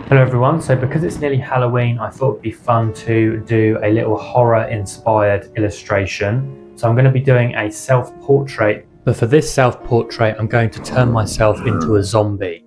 Hello everyone, so because it's nearly Halloween, I thought it'd be fun to do a little horror-inspired illustration. So I'm going to be doing a self-portrait, but for this self-portrait I'm going to turn myself into a zombie.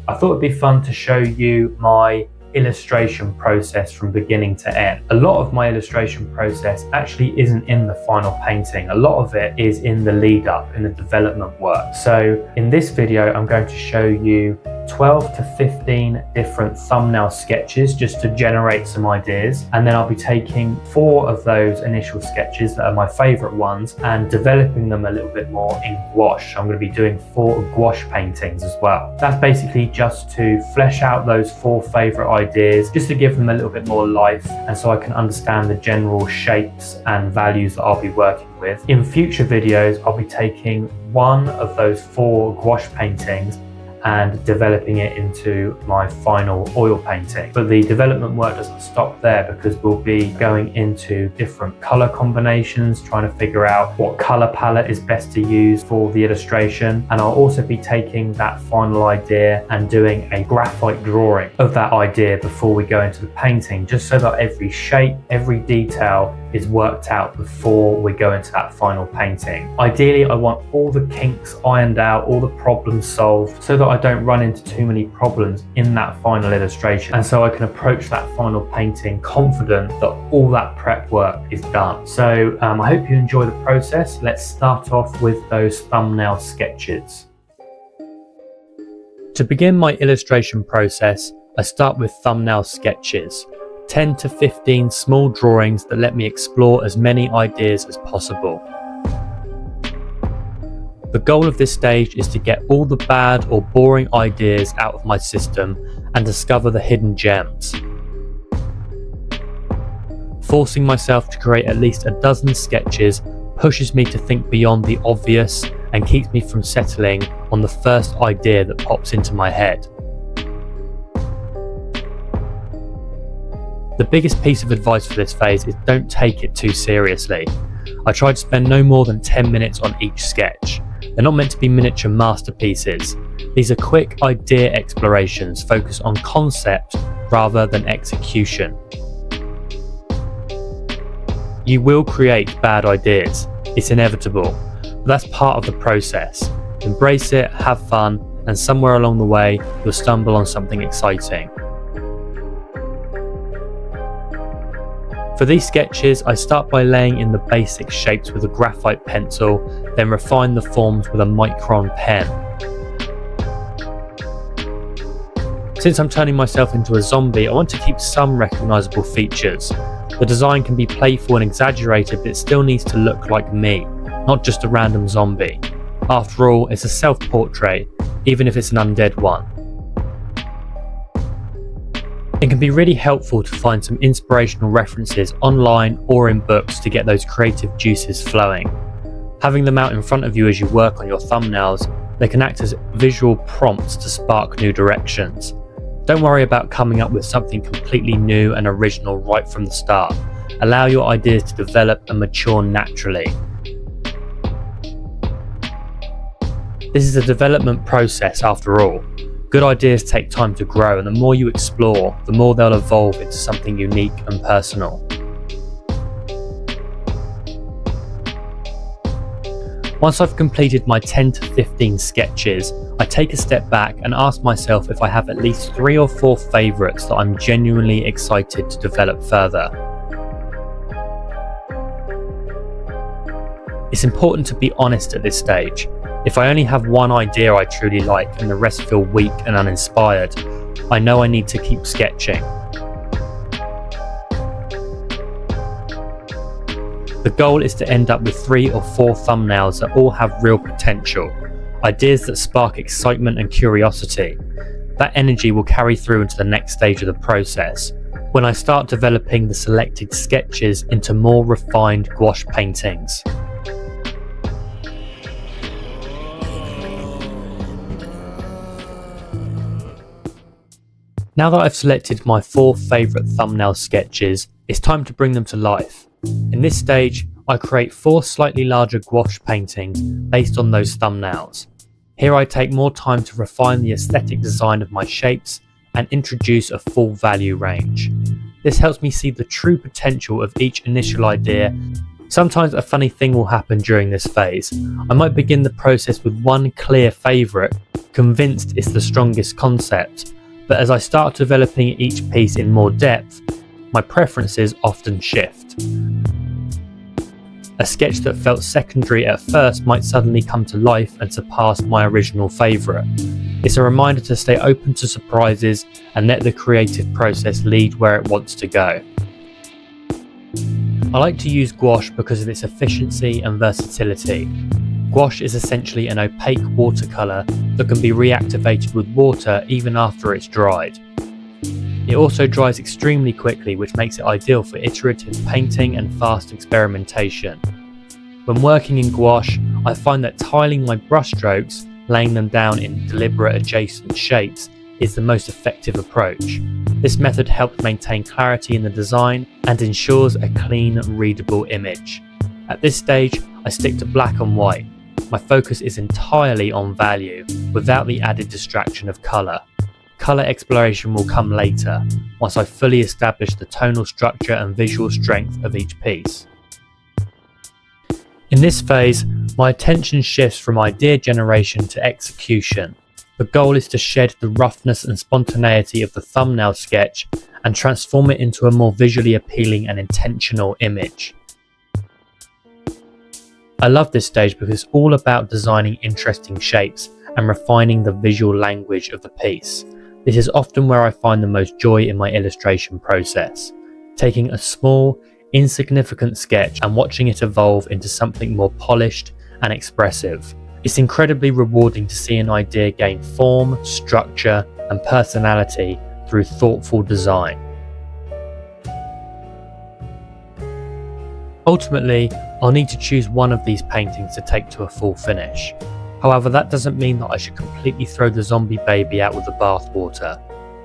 I thought it'd be fun to show you my illustration process from beginning to end. A lot of my illustration process actually isn't in the final painting. A lot of it is in the lead up, in the development work. So in this video, I'm going to show you 12 to 15 different thumbnail sketches just to generate some ideas. And then I'll be taking 4 of those initial sketches that are my favorite ones and developing them a little bit more in gouache. I'm going to be doing 4 gouache paintings as well. That's basically just to flesh out those 4 favorite ideas, just to give them a little bit more life and so I can understand the general shapes and values that I'll be working with. In future videos, I'll be taking 1 of those 4 gouache paintings and developing it into my final oil painting. But the development work doesn't stop there, because we'll be going into different color combinations, trying to figure out what color palette is best to use for the illustration. And I'll also be taking that final idea and doing a graphite drawing of that idea before we go into the painting, just so that every shape, every detail is worked out before we go into that final painting. Ideally, I want all the kinks ironed out, all the problems solved, so that I don't run into too many problems in that final illustration, and so I can approach that final painting confident that all that prep work is done. So I hope you enjoy the process. Let's start off with those thumbnail sketches. To begin my illustration process, I start with thumbnail sketches. 10 to 15 small drawings that let me explore as many ideas as possible. The goal of this stage is to get all the bad or boring ideas out of my system and discover the hidden gems. Forcing myself to create at least a dozen sketches pushes me to think beyond the obvious and keeps me from settling on the first idea that pops into my head. The biggest piece of advice for this phase is don't take it too seriously. I try to spend no more than 10 minutes on each sketch. They're not meant to be miniature masterpieces. These are quick idea explorations focused on concept rather than execution. You will create bad ideas. It's inevitable, but that's part of the process. Embrace it, have fun, and somewhere along the way, you'll stumble on something exciting. For these sketches, I start by laying in the basic shapes with a graphite pencil, then refine the forms with a micron pen. Since I'm turning myself into a zombie, I want to keep some recognisable features. The design can be playful and exaggerated, but it still needs to look like me, not just a random zombie. After all, it's a self-portrait, even if it's an undead one. It can be really helpful to find some inspirational references online or in books to get those creative juices flowing. Having them out in front of you as you work on your thumbnails, they can act as visual prompts to spark new directions. Don't worry about coming up with something completely new and original right from the start. Allow your ideas to develop and mature naturally. This is a development process after all. Good ideas take time to grow, and the more you explore, the more they'll evolve into something unique and personal. Once I've completed my 10 to 15 sketches, I take a step back and ask myself if I have at least 3 or 4 favourites that I'm genuinely excited to develop further. It's important to be honest at this stage. If I only have one idea I truly like and the rest feel weak and uninspired, I know I need to keep sketching. The goal is to end up with 3 or 4 thumbnails that all have real potential, ideas that spark excitement and curiosity. That energy will carry through into the next stage of the process, when I start developing the selected sketches into more refined gouache paintings. Now that I've selected my 4 favourite thumbnail sketches, it's time to bring them to life. In this stage, I create 4 slightly larger gouache paintings based on those thumbnails. Here I take more time to refine the aesthetic design of my shapes and introduce a full value range. This helps me see the true potential of each initial idea. Sometimes a funny thing will happen during this phase. I might begin the process with one clear favourite, convinced it's the strongest concept, but as I start developing each piece in more depth, my preferences often shift. A sketch that felt secondary at first might suddenly come to life and surpass my original favourite. It's a reminder to stay open to surprises and let the creative process lead where it wants to go. I like to use gouache because of its efficiency and versatility. Gouache is essentially an opaque watercolour that can be reactivated with water even after it's dried. It also dries extremely quickly, which makes it ideal for iterative painting and fast experimentation. When working in gouache, I find that tiling my brushstrokes, laying them down in deliberate adjacent shapes, is the most effective approach. This method helps maintain clarity in the design and ensures a clean, readable image. At this stage, I stick to black and white. My focus is entirely on value, without the added distraction of colour. Colour exploration will come later, once I've fully established the tonal structure and visual strength of each piece. In this phase, my attention shifts from idea generation to execution. The goal is to shed the roughness and spontaneity of the thumbnail sketch and transform it into a more visually appealing and intentional image. I love this stage because it's all about designing interesting shapes and refining the visual language of the piece. This is often where I find the most joy in my illustration process, taking a small, insignificant sketch and watching it evolve into something more polished and expressive. It's incredibly rewarding to see an idea gain form, structure, and personality through thoughtful design. Ultimately, I'll need to choose one of these paintings to take to a full finish. However, that doesn't mean that I should completely throw the zombie baby out with the bathwater.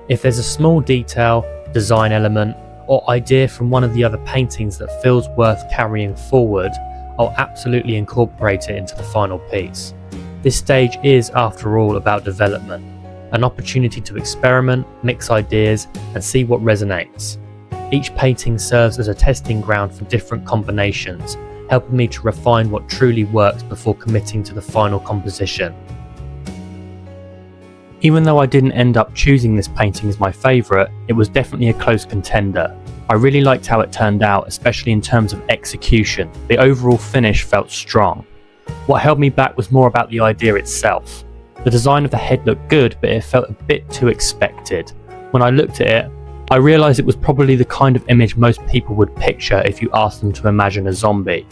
If there's a small detail, design element, or idea from one of the other paintings that feels worth carrying forward, I'll absolutely incorporate it into the final piece. This stage is, after all, about development, an opportunity to experiment, mix ideas, and see what resonates. Each painting serves as a testing ground for different combinations, helping me to refine what truly works before committing to the final composition. Even though I didn't end up choosing this painting as my favourite, it was definitely a close contender. I really liked how it turned out, especially in terms of execution. The overall finish felt strong. What held me back was more about the idea itself. The design of the head looked good, but it felt a bit too expected. When I looked at it, I realised it was probably the kind of image most people would picture if you asked them to imagine a zombie.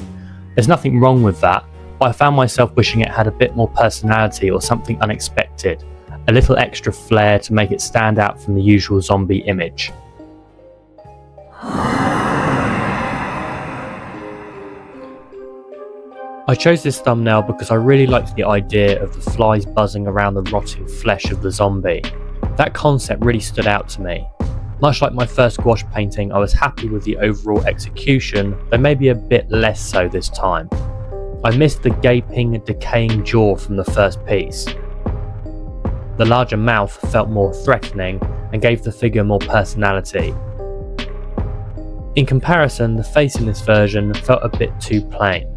There's nothing wrong with that, but I found myself wishing it had a bit more personality or something unexpected, a little extra flair to make it stand out from the usual zombie image. I chose this thumbnail because I really liked the idea of the flies buzzing around the rotting flesh of the zombie. That concept really stood out to me. Much like my first gouache painting, I was happy with the overall execution, though maybe a bit less so this time. I missed the gaping, decaying jaw from the first piece. The larger mouth felt more threatening and gave the figure more personality. In comparison, the face in this version felt a bit too plain.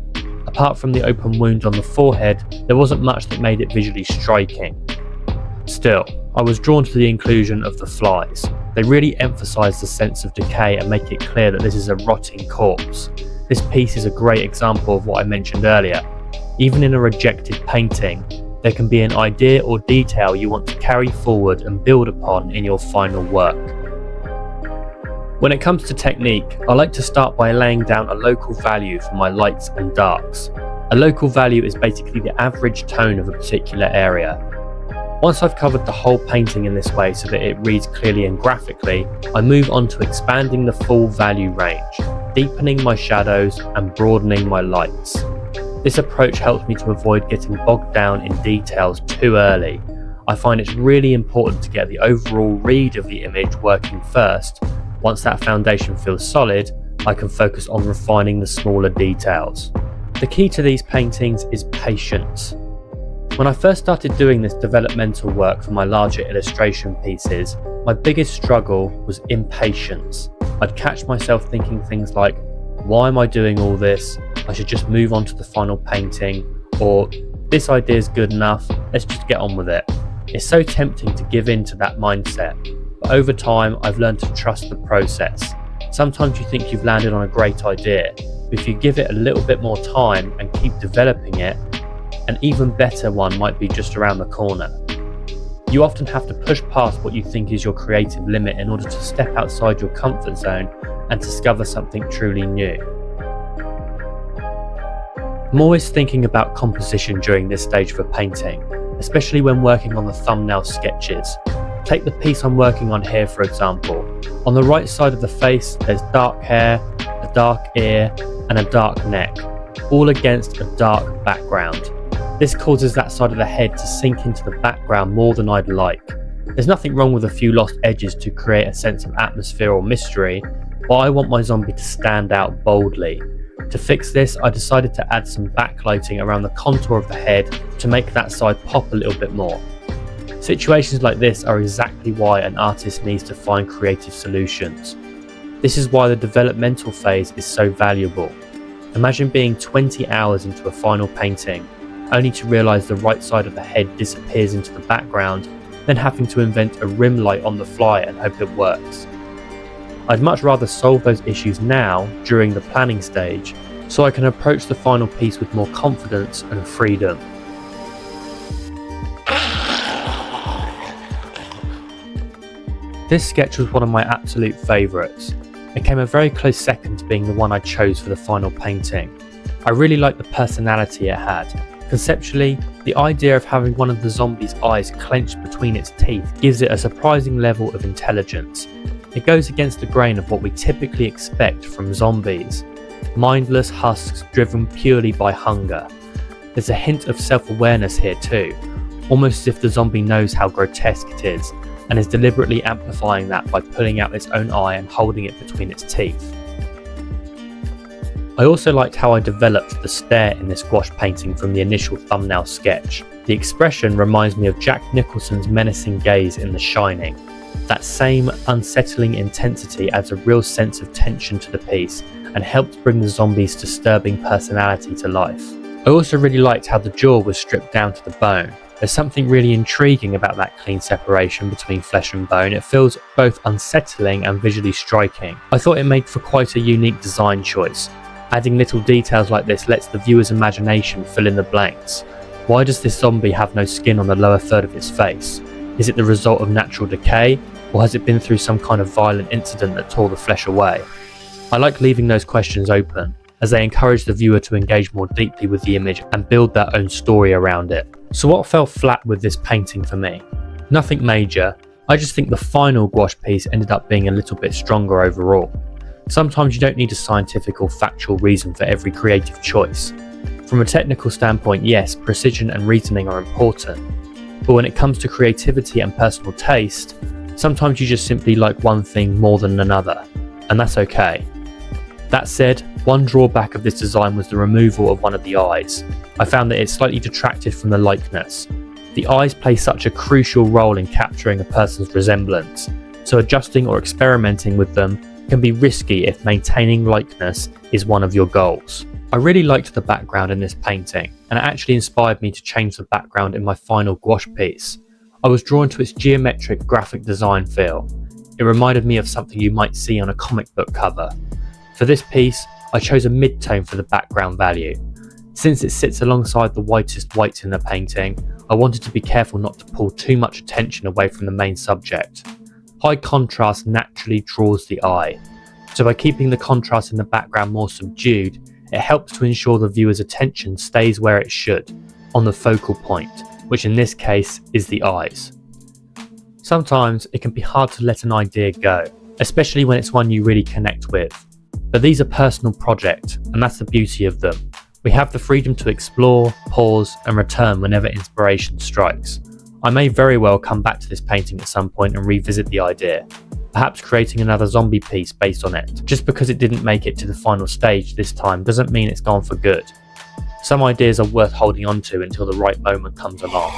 Apart from the open wound on the forehead, there wasn't much that made it visually striking. Still, I was drawn to the inclusion of the flies. They really emphasise the sense of decay and make it clear that this is a rotting corpse. This piece is a great example of what I mentioned earlier. Even in a rejected painting, there can be an idea or detail you want to carry forward and build upon in your final work. When it comes to technique, I like to start by laying down a local value for my lights and darks. A local value is basically the average tone of a particular area. Once I've covered the whole painting in this way so that it reads clearly and graphically, I move on to expanding the full value range, deepening my shadows and broadening my lights. This approach helps me to avoid getting bogged down in details too early. I find it's really important to get the overall read of the image working first. Once that foundation feels solid, I can focus on refining the smaller details. The key to these paintings is patience. When I first started doing this developmental work for my larger illustration pieces, My biggest struggle was impatience. I'd catch myself thinking things like, why am I doing all this? I should just move on to the final painting, or this idea is good enough, let's just get on with it. It's so tempting to give in to that mindset, but over time I've learned to trust the process. Sometimes you think you've landed on a great idea, but if you give it a little bit more time and keep developing it, an even better one might be just around the corner. You often have to push past what you think is your creative limit in order to step outside your comfort zone and discover something truly new. I'm always thinking about composition during this stage of a painting, especially when working on the thumbnail sketches. Take the piece I'm working on here for example. On the right side of the face there's dark hair, a dark ear and a dark neck, all against a dark background. This causes that side of the head to sink into the background more than I'd like. There's nothing wrong with a few lost edges to create a sense of atmosphere or mystery, but I want my zombie to stand out boldly. To fix this, I decided to add some backlighting around the contour of the head to make that side pop a little bit more. Situations like this are exactly why an artist needs to find creative solutions. This is why the developmental phase is so valuable. Imagine being 20 hours into a final painting, only to realise the right side of the head disappears into the background, then having to invent a rim light on the fly and hope it works. I'd much rather solve those issues now, during the planning stage, so I can approach the final piece with more confidence and freedom. This sketch was one of my absolute favourites. It came a very close second to being the one I chose for the final painting. I really liked the personality it had. Conceptually, the idea of having one of the zombie's eyes clenched between its teeth gives it a surprising level of intelligence. It goes against the grain of what we typically expect from zombies. Mindless husks driven purely by hunger. There's a hint of self-awareness here too, almost as if the zombie knows how grotesque it is, and is deliberately amplifying that by pulling out its own eye and holding it between its teeth. I also liked how I developed the stare in this gouache painting from the initial thumbnail sketch. The expression reminds me of Jack Nicholson's menacing gaze in The Shining. That same unsettling intensity adds a real sense of tension to the piece and helps bring the zombie's disturbing personality to life. I also really liked how the jaw was stripped down to the bone. There's something really intriguing about that clean separation between flesh and bone. It feels both unsettling and visually striking. I thought it made for quite a unique design choice. Adding little details like this lets the viewer's imagination fill in the blanks. Why does this zombie have no skin on the lower third of its face? Is it the result of natural decay, or has it been through some kind of violent incident that tore the flesh away? I like leaving those questions open, as they encourage the viewer to engage more deeply with the image and build their own story around it. So what fell flat with this painting for me? Nothing major, I just think the final gouache piece ended up being a little bit stronger overall. Sometimes you don't need a scientific or factual reason for every creative choice. From a technical standpoint, yes, precision and reasoning are important, but when it comes to creativity and personal taste, sometimes you just simply like one thing more than another, and that's okay. That said, one drawback of this design was the removal of one of the eyes. I found that it slightly detracted from the likeness. The eyes play such a crucial role in capturing a person's resemblance, so adjusting or experimenting with them can be risky if maintaining likeness is one of your goals. I really liked the background in this painting, and it actually inspired me to change the background in my final gouache piece. I was drawn to its geometric graphic design feel. It reminded me of something you might see on a comic book cover. For this piece, I chose a mid-tone for the background value. Since it sits alongside the whitest whites in the painting, I wanted to be careful not to pull too much attention away from the main subject. High contrast naturally draws the eye, so by keeping the contrast in the background more subdued, it helps to ensure the viewer's attention stays where it should, on the focal point, which in this case is the eyes. Sometimes it can be hard to let an idea go, especially when it's one you really connect with. But these are personal projects, and that's the beauty of them. We have the freedom to explore, pause, and return whenever inspiration strikes. I may very well come back to this painting at some point and revisit the idea, perhaps creating another zombie piece based on it. Just because it didn't make it to the final stage this time doesn't mean it's gone for good. Some ideas are worth holding on to until the right moment comes along.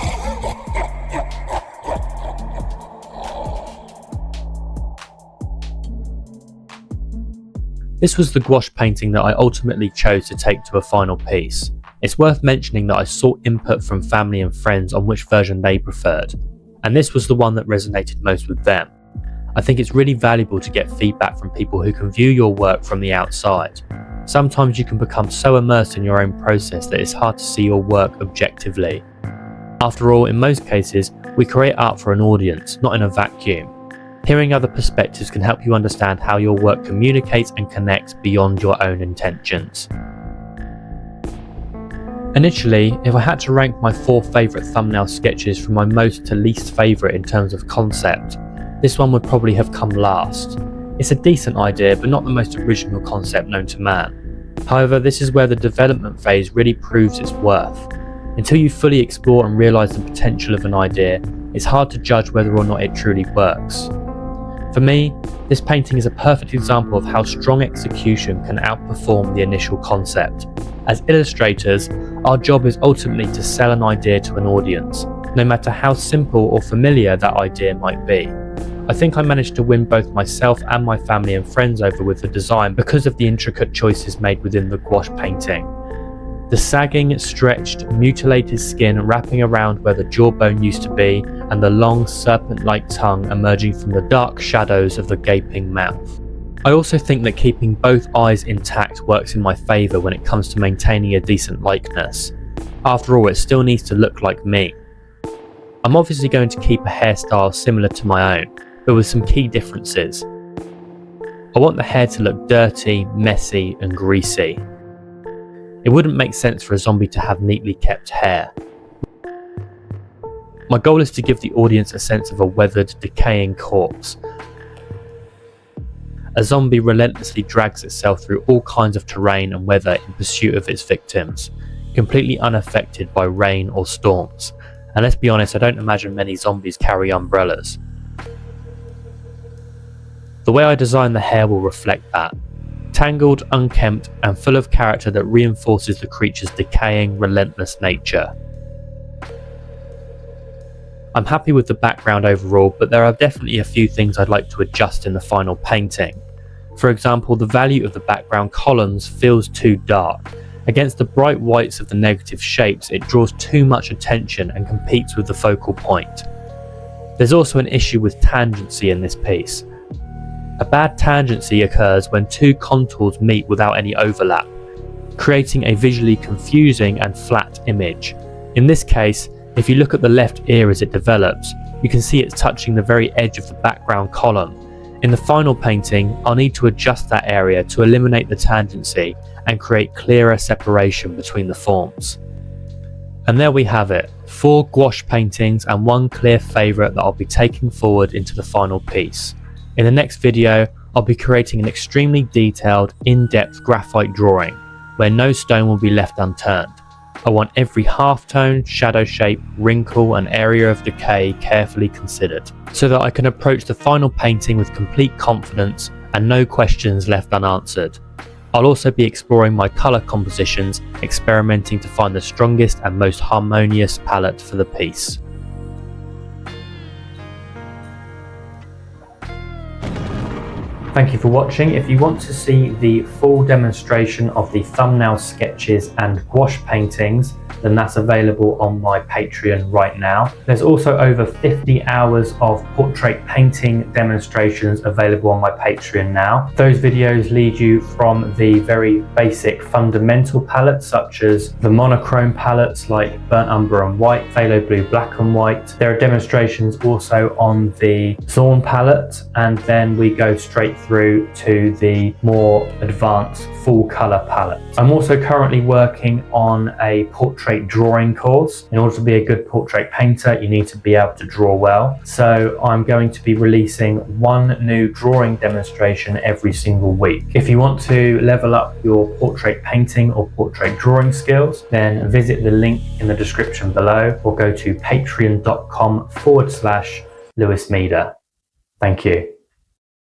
This was the gouache painting that I ultimately chose to take to a final piece. It's worth mentioning that I sought input from family and friends on which version they preferred, and this was the one that resonated most with them. I think it's really valuable to get feedback from people who can view your work from the outside. Sometimes you can become so immersed in your own process that it's hard to see your work objectively. After all, in most cases, we create art for an audience, not in a vacuum. Hearing other perspectives can help you understand how your work communicates and connects beyond your own intentions. Initially, if I had to rank my 4 favourite thumbnail sketches from my most to least favourite in terms of concept, this one would probably have come last. It's a decent idea, but not the most original concept known to man. However, this is where the development phase really proves its worth. Until you fully explore and realise the potential of an idea, it's hard to judge whether or not it truly works. For me, this painting is a perfect example of how strong execution can outperform the initial concept. As illustrators, our job is ultimately to sell an idea to an audience, no matter how simple or familiar that idea might be. I think I managed to win both myself and my family and friends over with the design because of the intricate choices made within the gouache painting. The sagging, stretched, mutilated skin wrapping around where the jawbone used to be, and the long serpent-like tongue emerging from the dark shadows of the gaping mouth. I also think that keeping both eyes intact works in my favour when it comes to maintaining a decent likeness. After all, it still needs to look like me. I'm obviously going to keep a hairstyle similar to my own, but with some key differences. I want the hair to look dirty, messy and greasy. It wouldn't make sense for a zombie to have neatly kept hair. My goal is to give the audience a sense of a weathered, decaying corpse. A zombie relentlessly drags itself through all kinds of terrain and weather in pursuit of its victims, completely unaffected by rain or storms. And let's be honest, I don't imagine many zombies carry umbrellas. The way I design the hair will reflect that. Tangled, unkempt, and full of character that reinforces the creature's decaying, relentless nature. I'm happy with the background overall, but there are definitely a few things I'd like to adjust in the final painting. For example, the value of the background columns feels too dark. Against the bright whites of the negative shapes, it draws too much attention and competes with the focal point. There's also an issue with tangency in this piece. A bad tangency occurs when 2 contours meet without any overlap, creating a visually confusing and flat image. In this case, if you look at the left ear as it develops, you can see it's touching the very edge of the background column. In the final painting, I'll need to adjust that area to eliminate the tangency and create clearer separation between the forms. And there we have it, 4 gouache paintings and 1 clear favourite that I'll be taking forward into the final piece. In the next video, I'll be creating an extremely detailed, in-depth graphite drawing, where no stone will be left unturned. I want every halftone, shadow shape, wrinkle and area of decay carefully considered, so that I can approach the final painting with complete confidence and no questions left unanswered. I'll also be exploring my colour compositions, experimenting to find the strongest and most harmonious palette for the piece. Thank you for watching. If you want to see the full demonstration of the thumbnail sketches and gouache paintings, then that's available on my Patreon right now. There's also over 50 hours of portrait painting demonstrations available on my Patreon now. Those videos lead you from the very basic fundamental palettes, such as the monochrome palettes like burnt umber and white, phthalo blue, black and white. There are demonstrations also on the Zorn palette, and then we go straight through to the more advanced full color palette. I'm also currently working on a portrait drawing course. In order to be a good portrait painter, you need to be able to draw well. So I'm going to be releasing 1 new drawing demonstration every single week. If you want to level up your portrait painting or portrait drawing skills, then visit the link in the description below or go to patreon.com/Lewis Meader. Thank you.